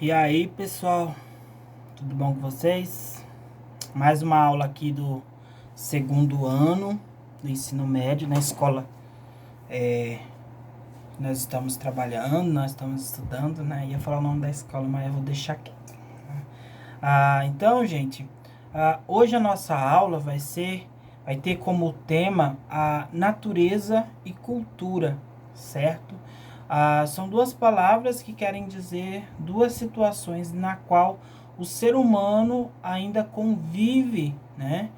E aí, pessoal, tudo bom com vocês? Mais uma aula aqui do segundo ano do ensino médio na escola. Nós estamos trabalhando, nós estamos estudando, né? Ia falar o nome da escola, mas eu vou deixar aqui. Então, gente, hoje a nossa aula vai ter como tema a natureza e cultura, certo? São duas palavras que querem dizer duas situações na qual o ser humano ainda convive, né?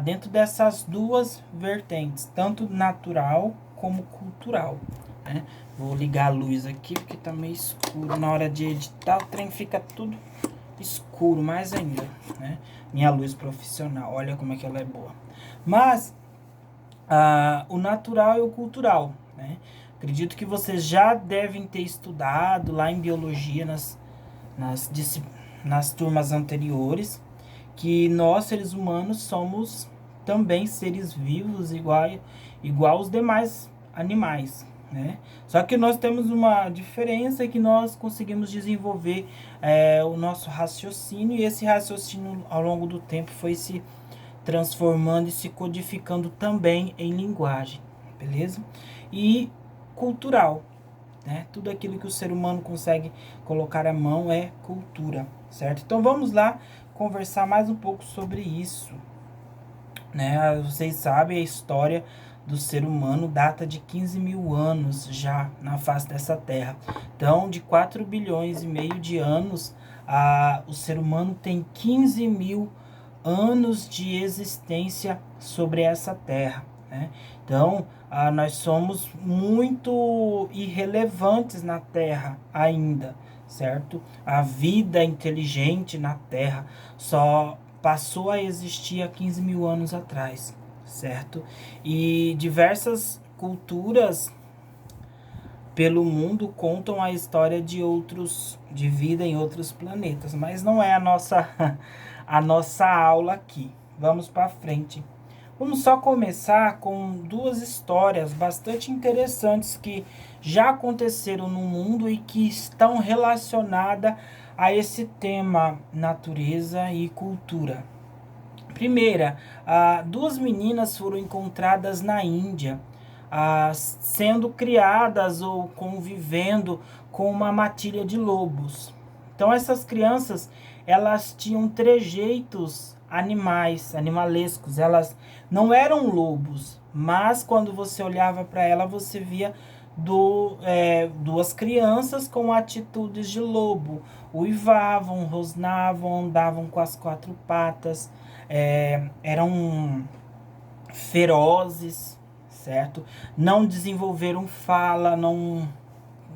Dentro dessas duas vertentes, tanto natural como cultural, né? Vou ligar a luz aqui porque tá meio escuro. Na hora de editar, o trem fica tudo escuro, mais ainda, né? Minha luz profissional, olha como é que ela é boa. Mas o natural e o cultural, né? Acredito que vocês já devem ter estudado lá em biologia nas turmas anteriores que nós seres humanos somos também seres vivos igual os demais animais, né? Só que nós temos uma diferença que nós conseguimos desenvolver o nosso raciocínio, e esse raciocínio ao longo do tempo foi se transformando e se codificando também em linguagem, beleza? E cultural, né? Tudo aquilo que o ser humano consegue colocar a mão é cultura, certo? Então vamos lá conversar mais um pouco sobre isso, né? Vocês sabem, a história do ser humano data de 15 mil anos já na face dessa terra. Então, de 4 bilhões e meio de anos, o ser humano tem 15 mil anos de existência sobre essa terra, né? Então, nós somos muito irrelevantes na Terra ainda, certo? A vida inteligente na Terra só passou a existir há 15 mil anos atrás, certo? E diversas culturas pelo mundo contam a história de vida em outros planetas, mas não é a nossa aula aqui. Vamos para frente. Vamos só começar com duas histórias bastante interessantes que já aconteceram no mundo e que estão relacionadas a esse tema natureza e cultura. Primeira, duas meninas foram encontradas na Índia, sendo criadas ou convivendo com uma matilha de lobos. Então essas crianças, elas tinham trejeitos animalescos. Elas não eram lobos, mas quando você olhava para ela, você via duas crianças com atitudes de lobo. Uivavam, rosnavam, andavam com as quatro patas, eram ferozes, certo? Não desenvolveram fala, não,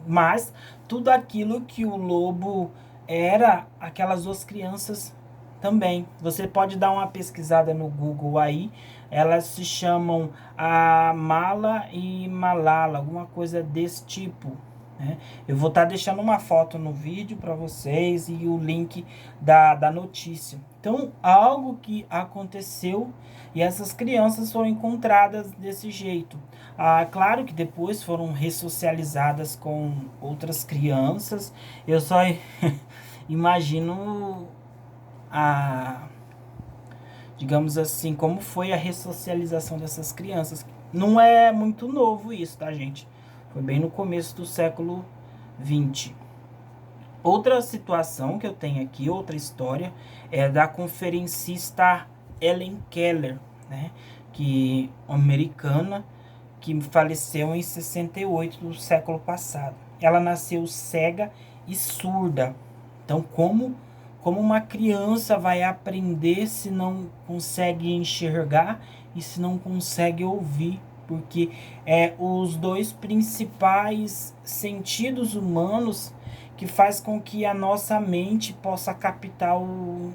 mas tudo aquilo que o lobo era, aquelas duas crianças também. Você pode dar uma pesquisada no Google aí. Elas se chamam a Mala e Malala, alguma coisa desse tipo, né? Eu vou estar deixando uma foto no vídeo para vocês e o link da notícia. Então, algo que aconteceu e essas crianças foram encontradas desse jeito. Claro que depois foram ressocializadas com outras crianças. Eu só imagino digamos assim, como foi a ressocialização dessas crianças. Não é muito novo isso, tá, gente? Foi bem no começo do século XX. Outra situação que eu tenho aqui, outra história, é da conferencista Helen Keller, né? Que americana, que faleceu em 68 do século passado. Ela nasceu cega e surda. Então, como uma criança vai aprender se não consegue enxergar e se não consegue ouvir? Porque os dois principais sentidos humanos que faz com que a nossa mente possa captar o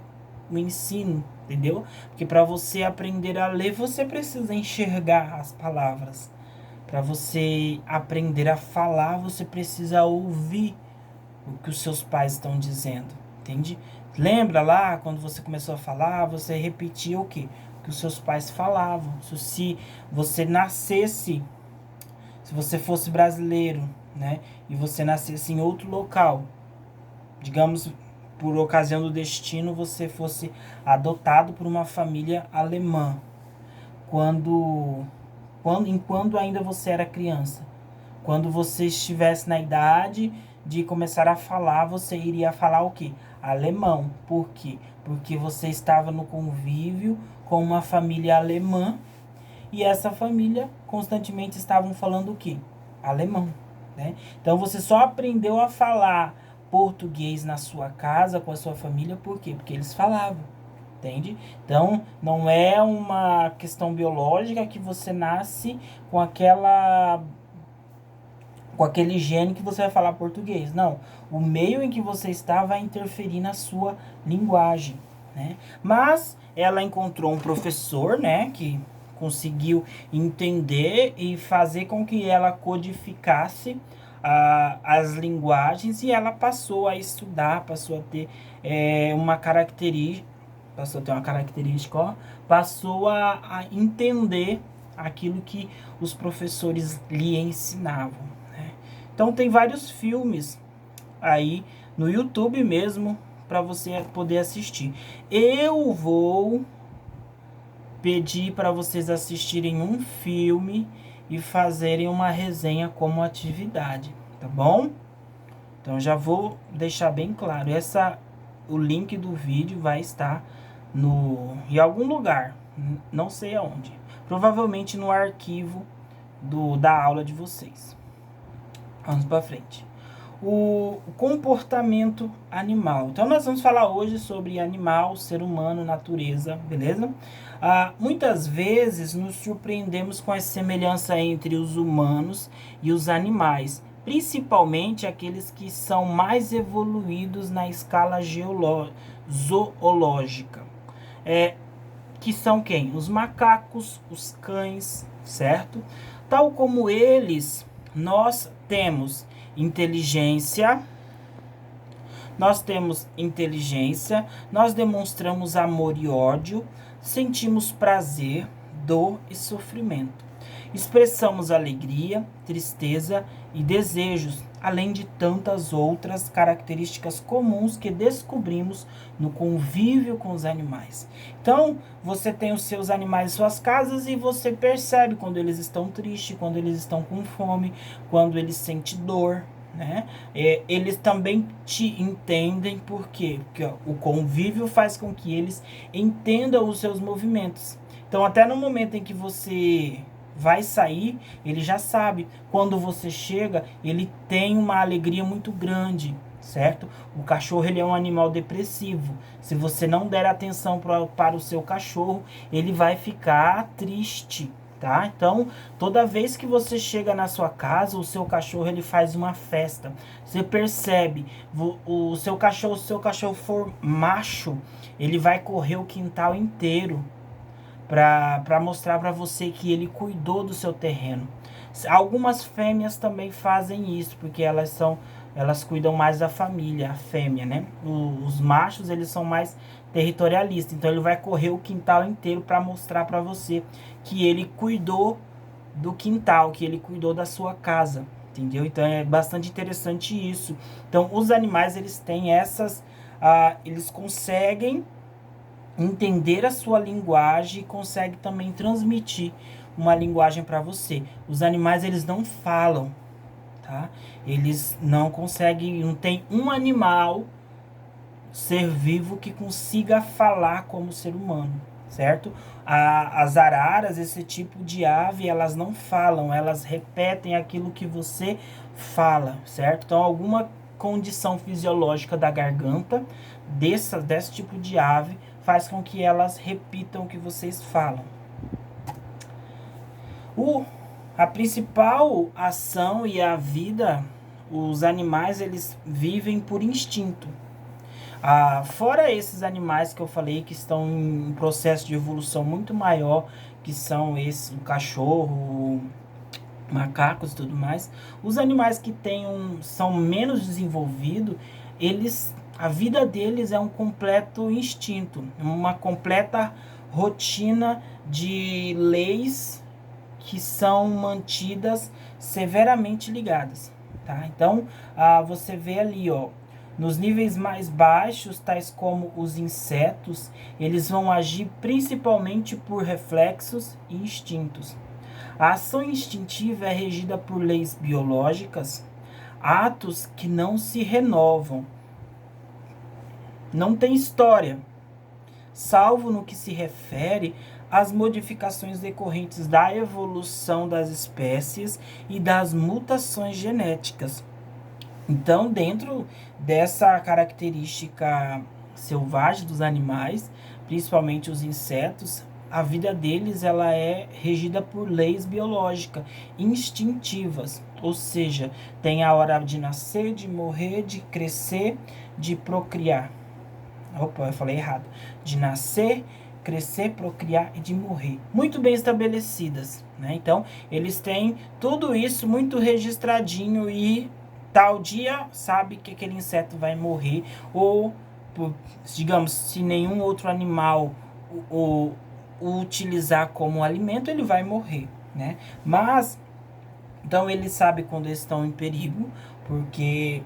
ensino, entendeu? Porque para você aprender a ler, você precisa enxergar as palavras. Para você aprender a falar, você precisa ouvir o que os seus pais estão dizendo, entende? Lembra lá, quando você começou a falar, você repetia o quê? O que os seus pais falavam. Se você nascesse, se você fosse brasileiro, né? E você nascesse em outro local, digamos, por ocasião do destino, você fosse adotado por uma família alemã, enquanto ainda você era criança. Quando você estivesse na idade de começar a falar, você iria falar o quê? Alemão. Por quê? Porque você estava no convívio com uma família alemã e essa família constantemente estavam falando o quê? Alemão, né? Então você só aprendeu a falar português na sua casa, com a sua família, por quê? Porque eles falavam, entende? Então não é uma questão biológica que você nasce com aquele gene que você vai falar português. Não, o meio em que você está vai interferir na sua linguagem, né? Mas ela encontrou um professor, né, que conseguiu entender e fazer com que ela codificasse as linguagens e ela passou a estudar, passou a ter uma característica, passou a entender aquilo que os professores lhe ensinavam. Então tem vários filmes aí no YouTube mesmo para você poder assistir. Eu vou pedir para vocês assistirem um filme e fazerem uma resenha como atividade, tá bom? Então já vou deixar bem claro, o link do vídeo vai estar em algum lugar, não sei aonde. Provavelmente no arquivo da aula de vocês. Vamos para frente. O comportamento animal. Então, nós vamos falar hoje sobre animal, ser humano, natureza, beleza? Muitas vezes nos surpreendemos com a semelhança entre os humanos e os animais, principalmente aqueles que são mais evoluídos na escala zoológica. Que são quem? Os macacos, os cães, certo? Tal como eles, nós temos inteligência, nós demonstramos amor e ódio, sentimos prazer, dor e sofrimento. Expressamos alegria, tristeza e desejos, além de tantas outras características comuns que descobrimos no convívio com os animais. Então, você tem os seus animais em suas casas e você percebe quando eles estão tristes, quando eles estão com fome, quando eles sentem dor, né? Eles também te entendem, por quê? Porque o convívio faz com que eles entendam os seus movimentos. Então, até no momento em que você vai sair, ele já sabe. Quando você chega, ele tem uma alegria muito grande, certo? O cachorro, ele é um animal depressivo. Se você não der atenção para o seu cachorro, ele vai ficar triste, tá? Então, toda vez que você chega na sua casa, o seu cachorro, ele faz uma festa. Você percebe, o seu cachorro, se o seu cachorro for macho, ele vai correr o quintal inteiro para mostrar para você que ele cuidou do seu terreno. Algumas fêmeas também fazem isso, porque elas cuidam mais da família, a fêmea, né? Os machos, eles são mais territorialistas, então ele vai correr o quintal inteiro para mostrar para você que ele cuidou do quintal, que ele cuidou da sua casa, entendeu? Então é bastante interessante isso. Então os animais, eles têm eles conseguem entender a sua linguagem e consegue também transmitir uma linguagem para você. Os animais, eles não falam, tá? Eles não conseguem, não tem um animal, ser vivo, que consiga falar como ser humano, certo? As araras, esse tipo de ave, elas não falam, elas repetem aquilo que você fala, certo? Então, alguma condição fisiológica da garganta desse tipo de ave faz com que elas repitam o que vocês falam. A principal ação e a vida, os animais, eles vivem por instinto. Fora esses animais que eu falei que estão em um processo de evolução muito maior, que são o cachorro, macacos e tudo mais, os animais que são menos desenvolvidos, a vida deles é um completo instinto, uma completa rotina de leis que são mantidas severamente ligadas, tá? Então, você vê ali, ó, Nos níveis mais baixos, tais como os insetos, eles vão agir principalmente por reflexos e instintos. A ação instintiva é regida por leis biológicas, atos que não se renovam, não tem história, salvo no que se refere às modificações decorrentes da evolução das espécies e das mutações genéticas. Então, dentro dessa característica selvagem dos animais, principalmente os insetos, a vida deles ela é regida por leis biológicas, instintivas, ou seja, tem a hora de nascer, de morrer, de crescer, de procriar. Opa, eu falei errado. De nascer, crescer, procriar e de morrer. Muito bem estabelecidas, né? Então, eles têm tudo isso muito registradinho e tal dia sabe que aquele inseto vai morrer ou, digamos, se nenhum outro animal o utilizar como alimento, ele vai morrer, né? Mas, então ele sabe quando eles estão em perigo, porque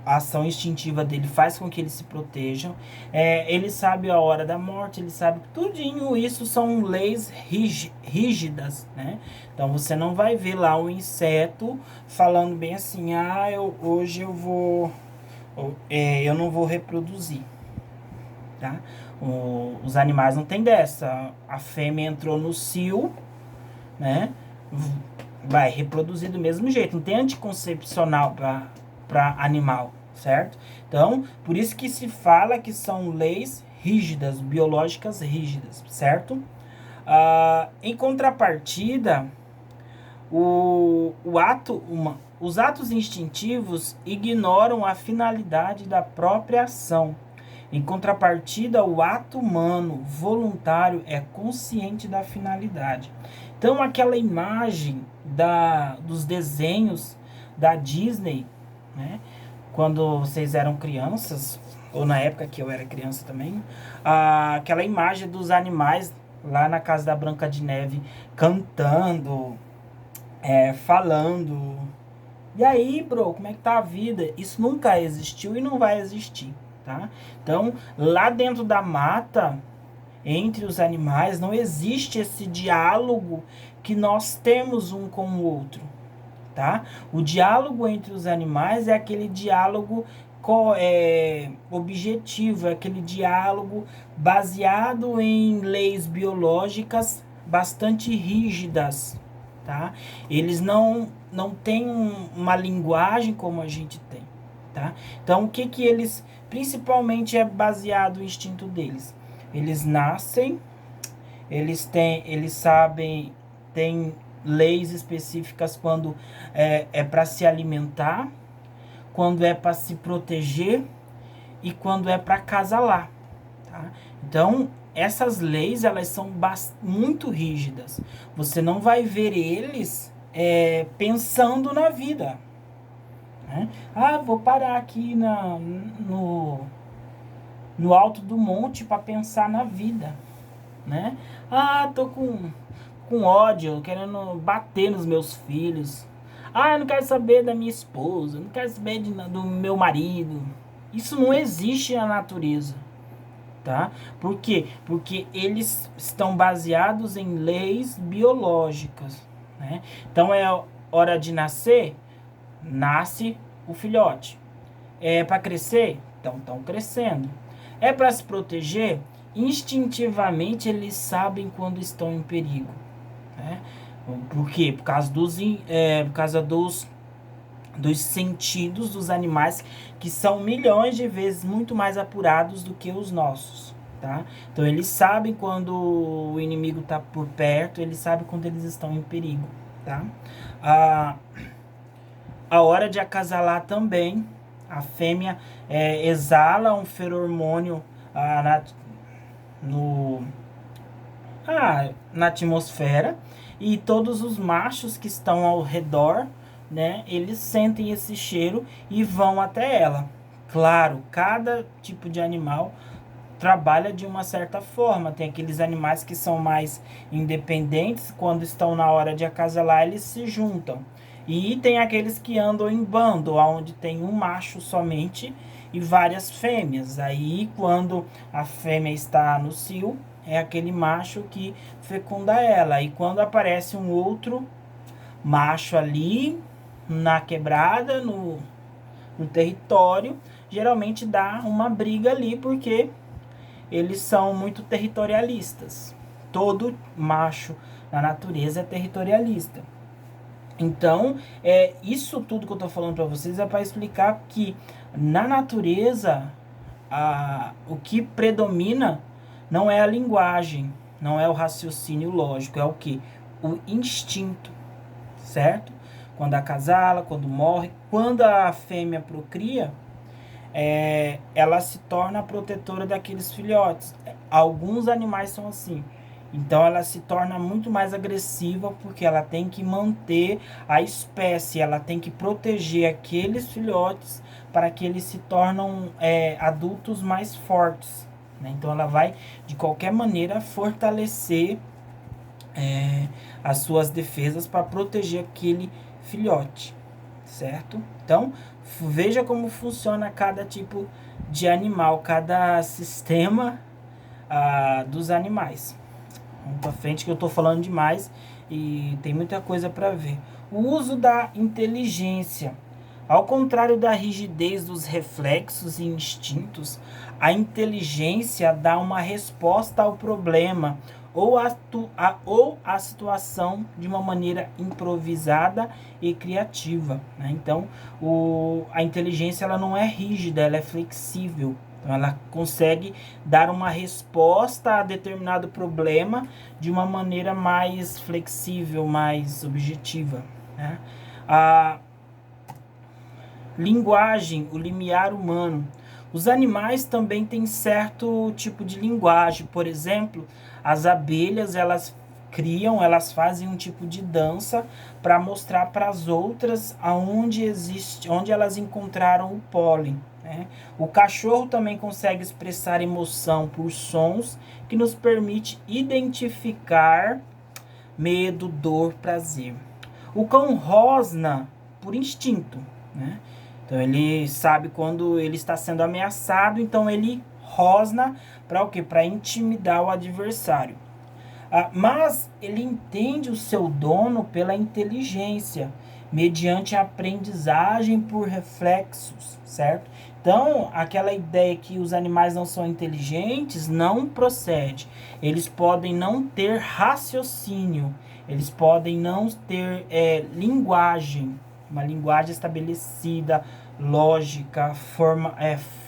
a ação instintiva dele faz com que eles se protejam. Ele sabe a hora da morte, ele sabe tudinho. Isso são leis rígidas, né? Então você não vai ver lá um inseto falando bem assim, hoje eu vou, eu não vou reproduzir, tá? Os animais não tem dessa. A fêmea entrou no cio, né? Vai reproduzir do mesmo jeito. Não tem anticoncepcional para animal, certo? Então, por isso que se fala que são leis rígidas, biológicas rígidas, certo? Em contrapartida, os atos instintivos ignoram a finalidade da própria ação. Em contrapartida, o ato humano voluntário é consciente da finalidade. Então, aquela imagem dos desenhos da Disney, né? Quando vocês eram crianças, ou na época que eu era criança também, aquela imagem dos animais lá na casa da Branca de Neve cantando, falando. E aí, bro, como é que tá a vida? Isso nunca existiu e não vai existir, tá? Então, lá dentro da mata, entre os animais, não existe esse diálogo que nós temos um com o outro, tá? O diálogo entre os animais é aquele diálogo objetivo, é aquele diálogo baseado em leis biológicas bastante rígidas, tá? Eles não têm uma linguagem como a gente tem, tá? Então, o que eles, principalmente, é baseado no instinto deles? Eles nascem, eles sabem, tem leis específicas quando é para se alimentar, quando é para se proteger e quando é para acasalar, tá? Então, essas leis, elas são muito rígidas. Você não vai ver eles pensando na vida, né? Vou parar aqui no alto do monte para pensar na vida, né? Tô com ódio, querendo bater nos meus filhos. Eu não quero saber da minha esposa, não quero saber do meu marido. Isso não existe na natureza, tá? Por quê? Porque eles estão baseados em leis biológicas, né? Então é hora de nascer, nasce o filhote. É para crescer, então estão crescendo. É para se proteger, instintivamente eles sabem quando estão em perigo, né? Por quê? Por causa dos sentidos dos animais, que são milhões de vezes muito mais apurados do que os nossos, tá? Então eles sabem quando o inimigo está por perto, eles sabem quando eles estão em perigo, tá? A hora de acasalar também, a fêmea exala um feromônio na atmosfera, e todos os machos que estão ao redor, né, eles sentem esse cheiro e vão até ela. Claro, cada tipo de animal trabalha de uma certa forma. Tem aqueles animais que são mais independentes, quando estão na hora de acasalar, eles se juntam. E tem aqueles que andam em bando, onde tem um macho somente e várias fêmeas. Aí, quando a fêmea está no cio, é aquele macho que fecunda ela. E quando aparece um outro macho ali na quebrada, no território, geralmente dá uma briga ali, porque eles são muito territorialistas. Todo macho na natureza é territorialista. Então, isso tudo que eu estou falando para vocês é para explicar que na natureza o que predomina não é a linguagem, não é o raciocínio lógico, é o que? O instinto, certo? Quando acasala, quando morre, quando a fêmea procria, ela se torna a protetora daqueles filhotes. Alguns animais são assim. Então ela se torna muito mais agressiva porque ela tem que manter a espécie, ela tem que proteger aqueles filhotes para que eles se tornem adultos mais fortes, né? Então ela vai de qualquer maneira fortalecer as suas defesas para proteger aquele filhote, certo? Então veja como funciona cada tipo de animal, cada sistema dos animais. Vamos pra frente que eu tô falando demais e tem muita coisa para ver. O uso da inteligência. Ao contrário da rigidez dos reflexos e instintos, a inteligência dá uma resposta ao problema ou a situação de uma maneira improvisada e criativa, né? Então, a inteligência ela não é rígida, ela é flexível. Então, ela consegue dar uma resposta a determinado problema de uma maneira mais flexível, mais objetiva, né? A linguagem, o limiar humano. Os animais também têm certo tipo de linguagem. Por exemplo, as abelhas, elas criam, elas fazem um tipo de dança para mostrar para as outras onde elas encontraram o pólen, né? O cachorro também consegue expressar emoção por sons que nos permite identificar medo, dor, prazer. O cão rosna por instinto, né? Então ele sabe quando ele está sendo ameaçado, então ele rosna para o quê? Para intimidar o adversário. Mas ele entende o seu dono pela inteligência, mediante a aprendizagem por reflexos, certo? Então, aquela ideia que os animais não são inteligentes não procede. Eles podem não ter raciocínio, eles podem não ter linguagem, uma linguagem estabelecida, lógica,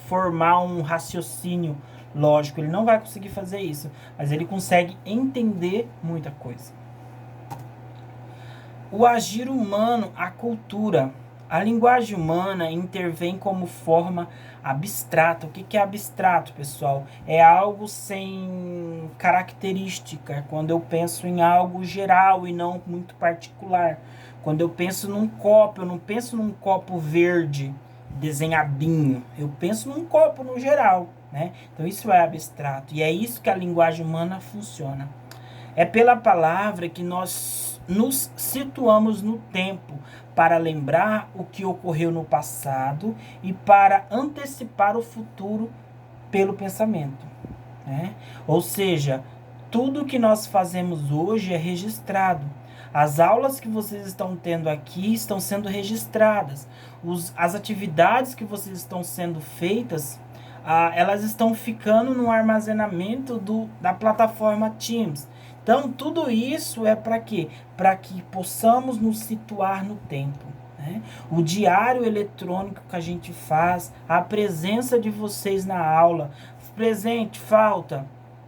formar um raciocínio lógico. Ele não vai conseguir fazer isso, mas ele consegue entender muita coisa. O agir humano, a cultura. A linguagem humana intervém como forma abstrata. O que é abstrato, pessoal? É algo sem característica. Quando eu penso em algo geral e não muito particular. Quando eu penso num copo, eu não penso num copo verde desenhadinho. Eu penso num copo no geral, né? Então isso é abstrato. E é isso que a linguagem humana funciona. É pela palavra que nós nos situamos no tempo para lembrar o que ocorreu no passado e para antecipar o futuro pelo pensamento, né? Ou seja, tudo que nós fazemos hoje é registrado. As aulas que vocês estão tendo aqui estão sendo registradas. As atividades que vocês estão sendo feitas, elas estão ficando no armazenamento da plataforma Teams. Então, tudo isso é para quê? Para que possamos nos situar no tempo, né? O diário eletrônico que a gente faz, a presença de vocês na aula, presente, falta,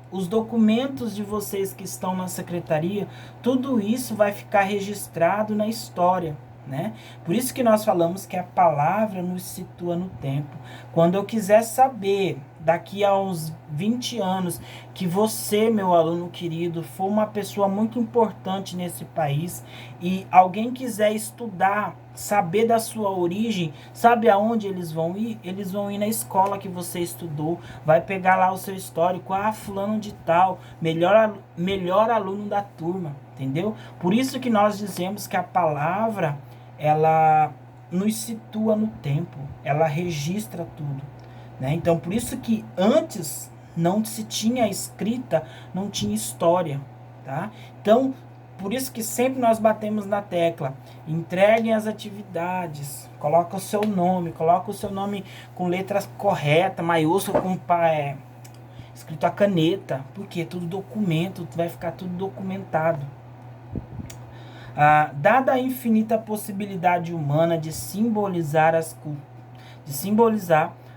os documentos de vocês que estão na secretaria, tudo isso vai ficar registrado na história, né? Por isso que nós falamos que a palavra nos situa no tempo. Quando eu quiser saber, daqui a uns 20 anos, que você, meu aluno querido, for uma pessoa muito importante nesse país e alguém quiser estudar, saber da sua origem, sabe aonde eles vão ir? Eles vão ir na escola que você estudou, vai pegar lá o seu histórico, fulano de tal, melhor aluno da turma, entendeu? Por isso que nós dizemos que a palavra ela nos situa no tempo, ela registra tudo, né? Então, por isso que antes não se tinha escrita, não tinha história, tá? Então, por isso que sempre nós batemos na tecla, entreguem as atividades, coloca o seu nome com letras corretas, maiúsculo, com escrito a caneta, porque tudo documento, vai ficar tudo documentado. Dada a infinita possibilidade humana de simbolizar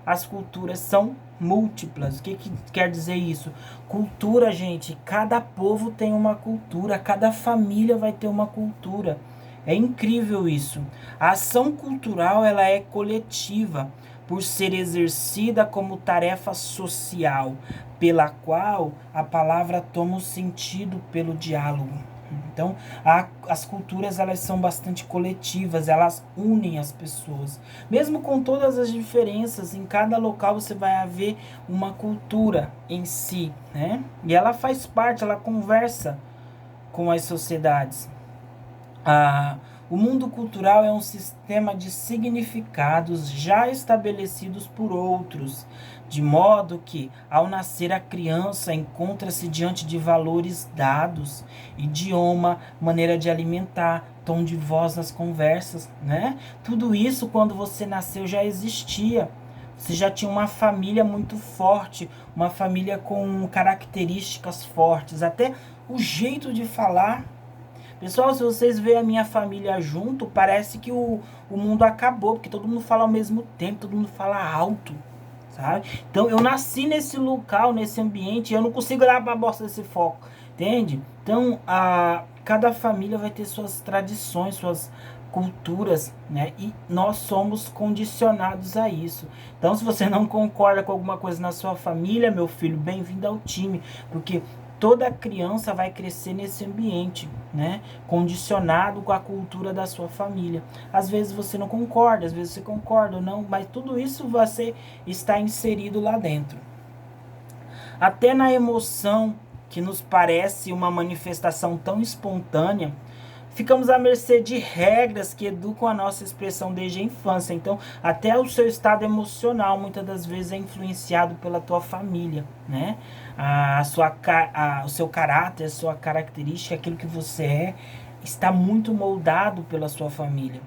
as culturas são múltiplas. O que quer dizer isso? Cultura, gente, cada povo tem uma cultura, cada família vai ter uma cultura. É incrível isso. A ação cultural, ela é coletiva, por ser exercida como tarefa social, pela qual a palavra toma o sentido pelo diálogo. Então, as culturas, elas são bastante coletivas, elas unem as pessoas. Mesmo com todas as diferenças, em cada local você vai haver uma cultura em si, né? E ela faz parte, ela conversa com as sociedades. O mundo cultural é um sistema de significados já estabelecidos por outros, de modo que, ao nascer a criança, encontra-se diante de valores dados, idioma, maneira de alimentar, tom de voz nas conversas, né? Tudo isso, quando você nasceu, já existia. Você já tinha uma família muito forte, uma família com características fortes, até o jeito de falar. Pessoal, se vocês verem a minha família junto, parece que o mundo acabou, porque todo mundo fala ao mesmo tempo, todo mundo fala alto, sabe? Então, eu nasci nesse local, nesse ambiente, e eu não consigo olhar para a bosta desse foco, entende? Então, cada família vai ter suas tradições, suas culturas, né? E nós somos condicionados a isso. Então, se você não concorda com alguma coisa na sua família, meu filho, bem-vindo ao time, porque toda criança vai crescer nesse ambiente, né? Condicionado com a cultura da sua família. Às vezes você não concorda, às vezes você concorda ou não, mas tudo isso você está inserido lá dentro. Até na emoção, que nos parece uma manifestação tão espontânea, ficamos à mercê de regras que educam a nossa expressão desde a infância. Então, até o seu estado emocional, muitas das vezes, é influenciado pela tua família, né? O seu caráter, a sua característica, aquilo que você é, está muito moldado pela sua família.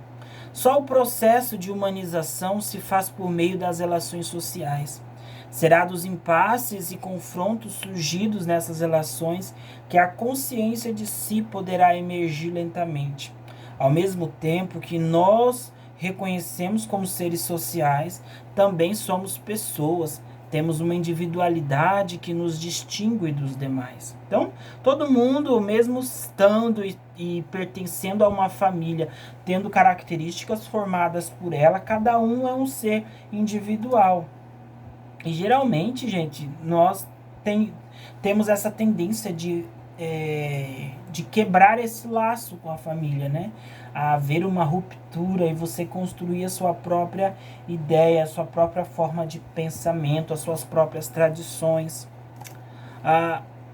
Só o processo de humanização se faz por meio das relações sociais. Será dos impasses e confrontos surgidos nessas relações que a consciência de si poderá emergir lentamente. Ao mesmo tempo que nós reconhecemos como seres sociais, também somos pessoas, temos uma individualidade que nos distingue dos demais. Então, todo mundo, mesmo estando e pertencendo a uma família, tendo características formadas por ela, cada um é um ser individual. E geralmente, gente, nós temos essa tendência de quebrar esse laço com a família, né? A haver uma ruptura e você construir a sua própria ideia, a sua própria forma de pensamento, as suas próprias tradições.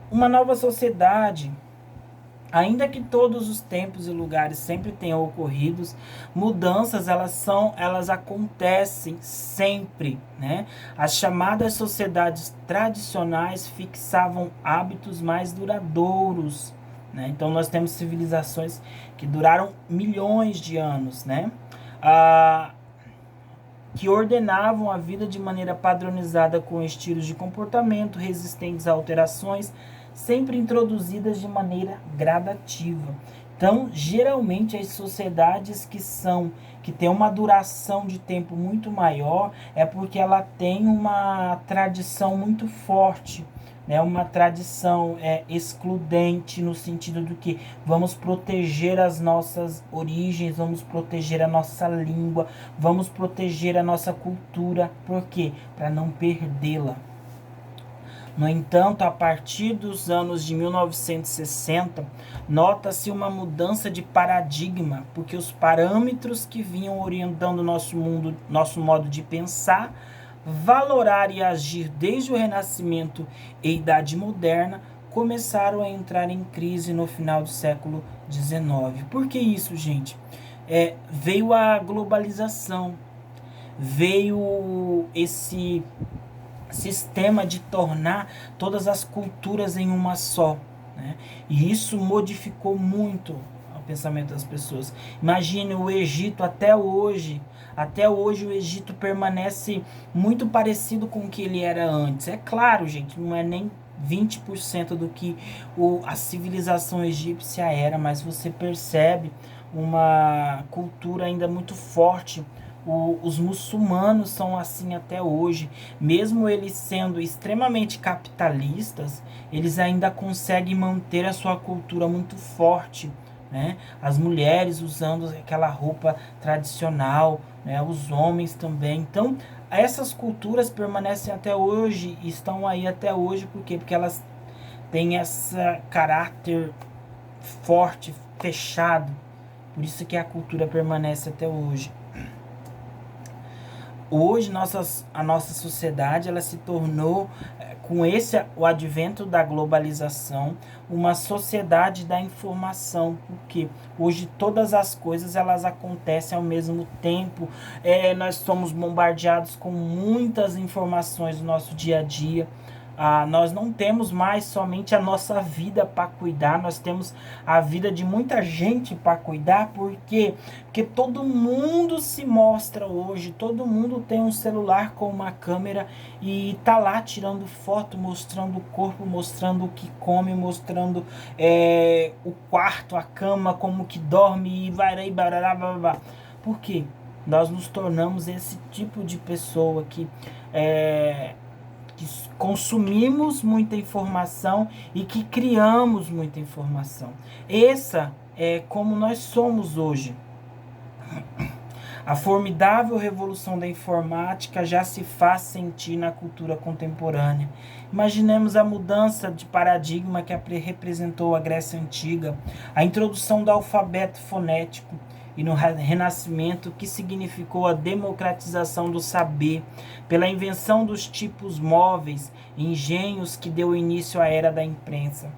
Uma nova sociedade. Ainda que todos os tempos e lugares sempre tenham ocorrido, mudanças elas acontecem sempre, né? As chamadas sociedades tradicionais fixavam hábitos mais duradouros, né? Então nós temos civilizações que duraram milhões de anos, né? Que ordenavam a vida de maneira padronizada com estilos de comportamento resistentes a alterações, sempre introduzidas de maneira gradativa. Então, geralmente as sociedades que têm uma duração de tempo muito maior é porque ela tem uma tradição muito forte, né? Uma tradição excludente no sentido do que vamos proteger as nossas origens, vamos proteger a nossa língua, vamos proteger a nossa cultura. Por quê? Para não perdê-la. No entanto, a partir dos anos de 1960, nota-se uma mudança de paradigma, porque os parâmetros que vinham orientando nosso modo de pensar, valorar e agir desde o Renascimento e Idade Moderna, começaram a entrar em crise no final do século XIX. Por que isso, gente? veio a globalização, veio esse sistema de tornar todas as culturas em uma só, né? E isso modificou muito o pensamento das pessoas. Imagine o Egito até hoje o Egito permanece muito parecido com o que ele era antes. É claro, gente, não é nem 20% do que a civilização egípcia era, mas você percebe uma cultura ainda muito forte. Os muçulmanos são assim até hoje. Mesmo eles sendo extremamente capitalistas, eles ainda conseguem manter a sua cultura muito forte, né? As mulheres usando aquela roupa tradicional, né? Os homens também. Então, essas culturas permanecem até hoje, estão aí até hoje, por quê? Porque elas têm esse caráter forte, fechado. Por isso que a cultura permanece até hoje. Hoje a nossa sociedade ela se tornou, com o advento da globalização, uma sociedade da informação, porque hoje todas as coisas elas acontecem ao mesmo tempo. Nós somos bombardeados com muitas informações no nosso dia a dia. Nós não temos mais somente a nossa vida para cuidar, nós temos a vida de muita gente para cuidar, porque todo mundo se mostra hoje, todo mundo tem um celular com uma câmera e tá lá tirando foto, mostrando o corpo, mostrando o que come, mostrando o quarto, a cama, como que dorme e vai aí, barará, blá. Por quê? Nós nos tornamos esse tipo de pessoa que consumimos muita informação e que criamos muita informação. Essa é como nós somos hoje. A formidável revolução da informática já se faz sentir na cultura contemporânea. Imaginemos a mudança de paradigma que representou a Grécia Antiga, a introdução do alfabeto fonético, e no Renascimento, que significou a democratização do saber, pela invenção dos tipos móveis, engenhos que deu início à era da imprensa.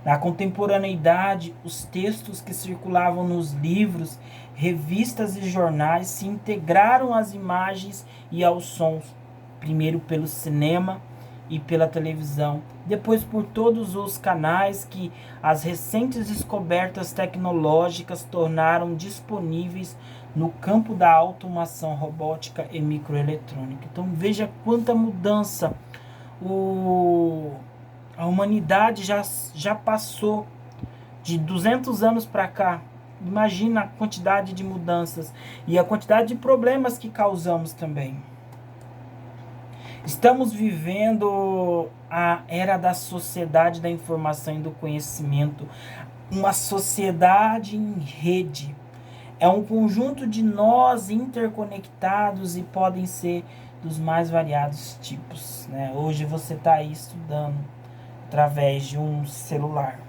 Na contemporaneidade, os textos que circulavam nos livros, revistas e jornais se integraram às imagens e aos sons, primeiro pelo cinema e pela televisão, depois por todos os canais que as recentes descobertas tecnológicas tornaram disponíveis no campo da automação robótica e microeletrônica. Então veja quanta mudança a humanidade já passou de 200 anos para cá. Imagina a quantidade de mudanças e a quantidade de problemas que causamos também. Estamos vivendo a era da sociedade da informação e do conhecimento, uma sociedade em rede. É um conjunto de nós interconectados e podem ser dos mais variados tipos, né? Hoje você está aí estudando através de um celular,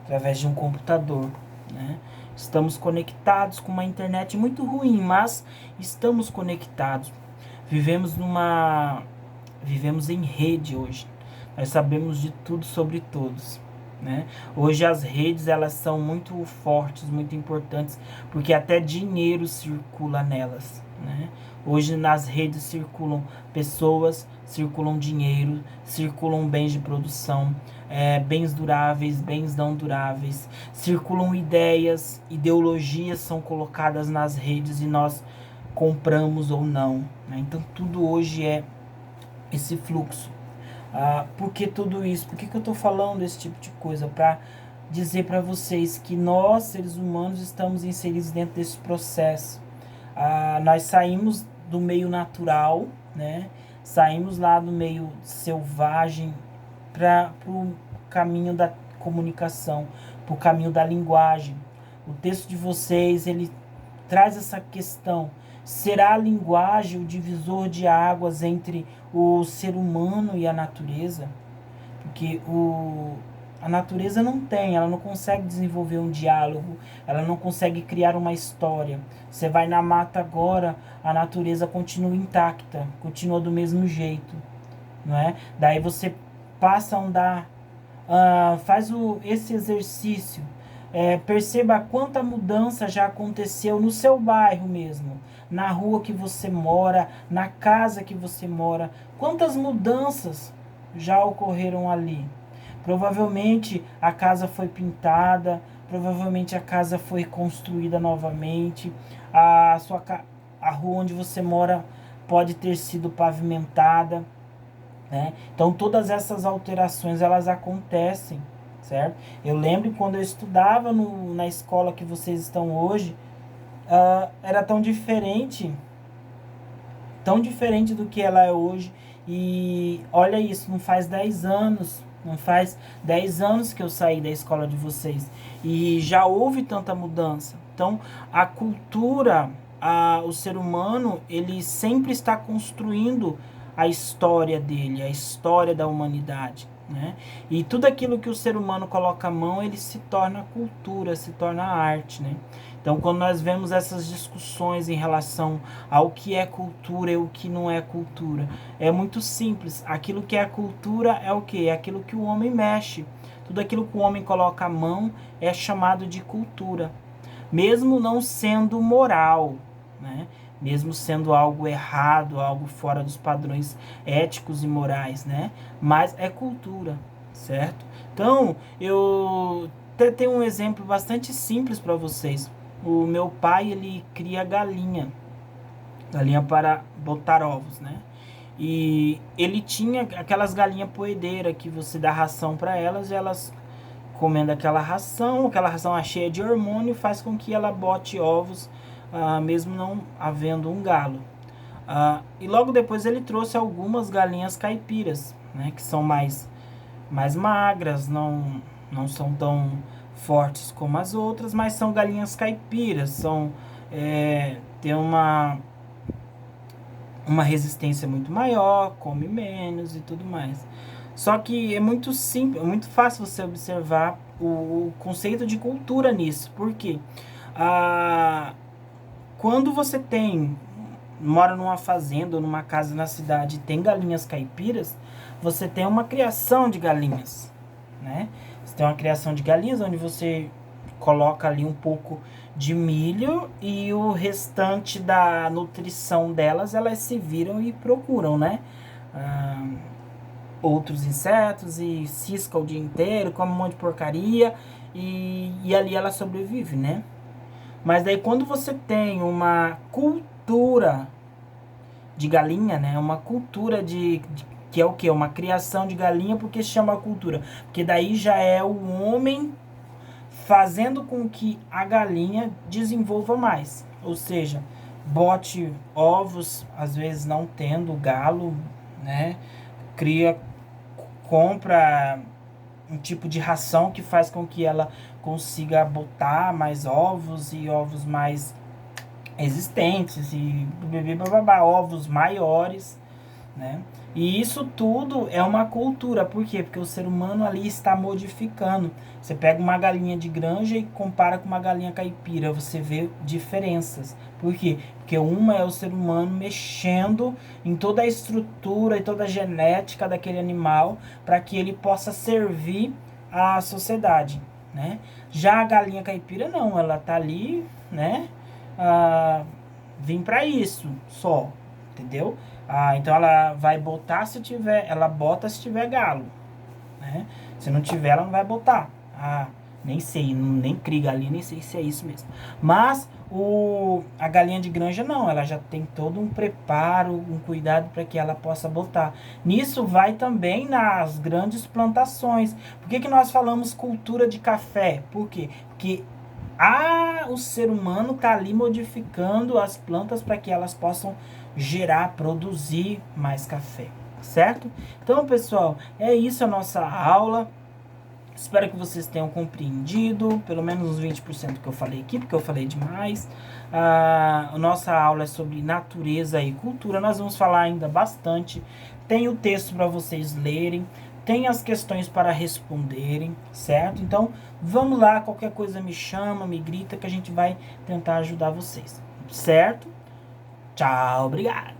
através de um computador, né? Estamos conectados com uma internet muito ruim, mas estamos conectados. Vivemos em rede hoje. Nós sabemos de tudo sobre todos, né? Hoje as redes elas são muito fortes, muito importantes, porque até dinheiro circula nelas, né? Hoje nas redes circulam pessoas, circulam dinheiro, circulam bens de produção, bens duráveis, bens não duráveis, circulam ideias, ideologias são colocadas nas redes e nós compramos ou não, né? Então tudo hoje é esse fluxo. Por que tudo isso? Por que eu estou falando desse tipo de coisa? Para dizer para vocês que nós, seres humanos, estamos inseridos dentro desse processo. Nós saímos do meio natural, né? Saímos lá do meio selvagem para o caminho da comunicação, para o caminho da linguagem. O texto de vocês, ele traz essa questão. Será a linguagem o divisor de águas entre o ser humano e a natureza? Porque a natureza ela não consegue desenvolver um diálogo, ela não consegue criar uma história. Você vai na mata agora, a natureza continua intacta, continua do mesmo jeito, não é? Daí você passa a andar, faz esse exercício, Perceba quanta mudança já aconteceu no seu bairro mesmo, na rua que você mora, na casa que você mora. Quantas mudanças já ocorreram ali? Provavelmente a casa foi pintada, provavelmente a casa foi construída novamente, a rua onde você mora pode ter sido pavimentada, né? Então todas essas alterações elas acontecem, certo? Eu lembro quando eu estudava na escola que vocês estão hoje, era tão diferente do que ela é hoje. E olha isso, não faz 10 anos que eu saí da escola de vocês. E já houve tanta mudança. Então, a cultura, o ser humano, ele sempre está construindo a história dele, a história da humanidade, né? E tudo aquilo que o ser humano coloca a mão, ele se torna cultura, se torna arte, né? Então, quando nós vemos essas discussões em relação ao que é cultura e o que não é cultura, é muito simples. Aquilo que é cultura é o quê? É aquilo que o homem mexe. Tudo aquilo que o homem coloca a mão é chamado de cultura. Mesmo não sendo moral, né? Mesmo sendo algo errado, algo fora dos padrões éticos e morais, né? Mas é cultura, certo? Então, eu até tenho um exemplo bastante simples para vocês. O meu pai, ele cria galinha para botar ovos, né? E ele tinha aquelas galinhas poedeiras que você dá ração para elas e elas comendo aquela ração é cheia de hormônio, faz com que ela bote ovos, mesmo não havendo um galo. E logo depois ele trouxe algumas galinhas caipiras, né, que são mais magras, não são tão fortes como as outras, mas são galinhas caipiras, tem uma resistência muito maior, come menos e tudo mais. Só que é muito simples, é muito fácil você observar o conceito de cultura nisso. Por quê? Quando você mora numa fazenda ou numa casa na cidade e tem galinhas caipiras, você tem uma criação de galinhas, né? Você tem uma criação de galinhas onde você coloca ali um pouco de milho e o restante da nutrição delas, elas se viram e procuram, né? Outros insetos e cisca o dia inteiro, come um monte de porcaria e ali ela sobrevive, né? Mas daí quando você tem uma cultura de galinha, né? Uma cultura que é o quê? Uma criação de galinha, porque se chama cultura? Porque daí já é o homem fazendo com que a galinha desenvolva mais. Ou seja, bote ovos, às vezes não tendo galo, né? Compra um tipo de ração que faz com que ela consiga botar mais ovos e ovos mais existentes e ovos maiores, né? E isso tudo é uma cultura. Por quê? Porque o ser humano ali está modificando. Você pega uma galinha de granja e compara com uma galinha caipira, você vê diferenças. Por quê? Porque uma é o ser humano mexendo em toda a estrutura e toda a genética daquele animal para que ele possa servir à sociedade, né? Já a galinha caipira não, ela tá ali, né? Vim para isso só, entendeu? Então ela vai botar ela bota se tiver galo, né? Se não tiver, ela não vai botar. Nem sei, nem cria galinha, nem sei se é isso mesmo. Mas a galinha de granja não, ela já tem todo um preparo, um cuidado para que ela possa botar. Nisso vai também nas grandes plantações. Por que nós falamos cultura de café? Por quê? Porque o ser humano está ali modificando as plantas para que elas possam produzir mais café, certo? Então, pessoal, é isso a nossa aula. Espero que vocês tenham compreendido, pelo menos uns 20% que eu falei aqui, porque eu falei demais. A nossa aula é sobre natureza e cultura. Nós vamos falar ainda bastante. Tem o texto para vocês lerem. Tem as questões para responderem, certo? Então, vamos lá. Qualquer coisa me chama, me grita, que a gente vai tentar ajudar vocês, certo? Tchau, obrigado.